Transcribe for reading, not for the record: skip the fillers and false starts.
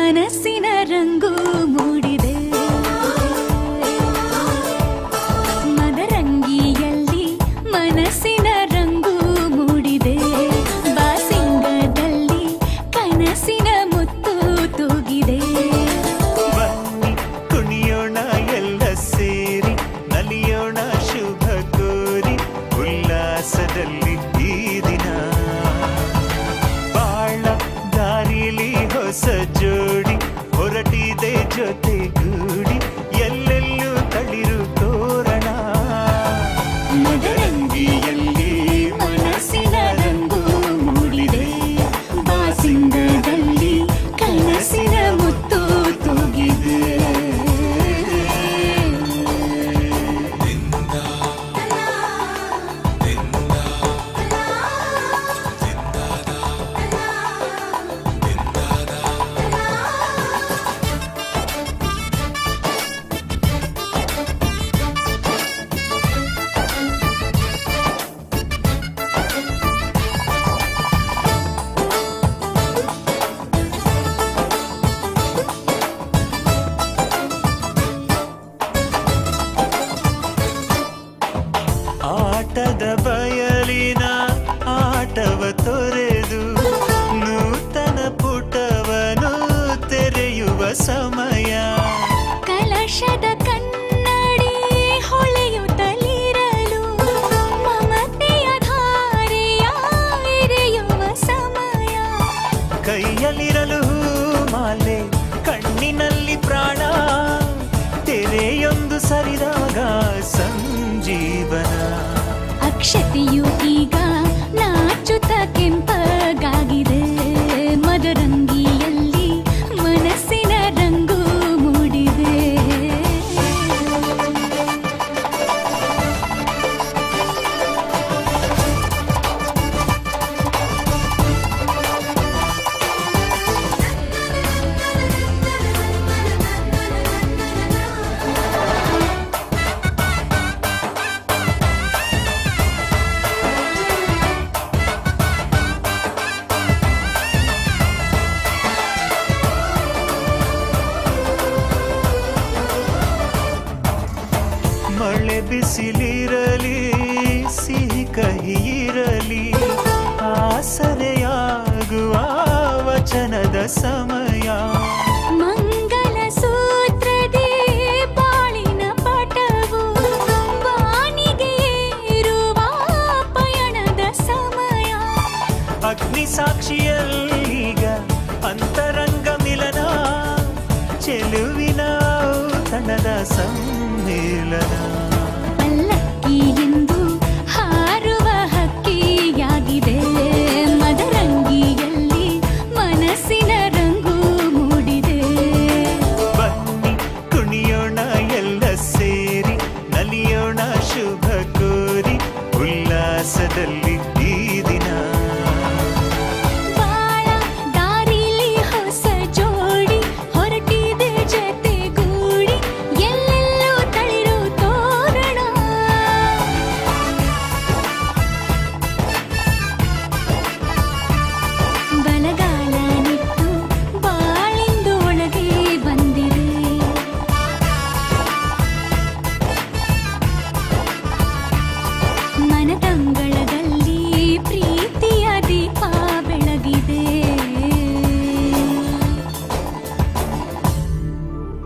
ಮನಸ್ಸಿನ ರಂಗು ಮೂಡಿದೆ ಮದರಂಗಿಯಲ್ಲಿ ಮನಸ್ಸಿನ ರಂಗು ಮೂಡಿದೆ ಬಾಸಿಂಗದಲ್ಲಿ ಕನಸಿನ ಮುತ್ತು ತೂಗಿದೆ ಬನ್ನಿ ಕುಣಿಯೋಣ ಎಲ್ಲ ಸೇರಿ ನಲಿಯೋಣ ಶುಭ ಕೋರಿ ಉಲ್ಲಾಸದಲ್ಲಿ ಈ ದಿನ ಬಾಳ ದಾರಿಲಿ ಹೊಸ ಜೋಡಿ ಹೊರಟಿದೆ ಜೊತೆಗೂಡಿ ಎಲ್ಲೆಲ್ಲೂ ತಳಿರು ತೋರಣ ಮದರಂಗಿಯಲ್ಲಿ ಮನಸ್ಸಿನ ರಂಗು ಮೂಡಿದೆ ಬಾಸಿಂಗದಲ್ಲಿ ಕನಸಿನ ಮುತ್ತು ತೂಗಿದೆ ಆಟದ ಬಯಲಿನ ಆಟವ ತೊರೆದು ನೂತನ ಪುಟವನು ತೆರೆಯುವ ಸಮಯ ಕಲಶದ ಕನ್ನಡಿ ಹೊಳೆಯುತ್ತಲಿರಲು ಮಮತೆಯ ಧಾರೆಯ ಎರೆಯುವ ಸಮಯ ಕೈಯಲ್ಲಿರಲು ಮಾಲೆ ಕಣ್ಣಿನಲ್ಲಿ ಪ್ರಾಣ ತೆರೆಯೊಂದು ಸರಿದಾಗ ಸಂಜೀವನ ಅಕ್ಷತೆಯು ಈಗ ನಾಚುತ್ತ ಕೆಂಪಗಾಗಿದೆ ಮದರಂಗಿಯಲ್ಲಿ ಮನಸ್ಸಿನ ರಂಗು ಮೂಡಿದೆ ಮಳೆ ಬಿಸಿಲಿರಲಿ ಸಿಹಿ ಕಹಿ ಇರಲಿ ಆಸರೆಯಾಗುವ ವಚನದ ಸಮಯ ಮಂಗಲ ಸೂತ್ರದಿ ಬಾಳಿನ ಪಟವು ಬಾನಿಗೆ ಏರುವ ಪಯಣದ ಸಮಯ ಅಗ್ನಿ ಸಾಕ್ಷಿಯಲ್ಲೀಗ ಅಂತರಂಗ ಮಿಲನ ಚೆಲುವಿನ ತನದ ಸಮ್ಮೇಳನ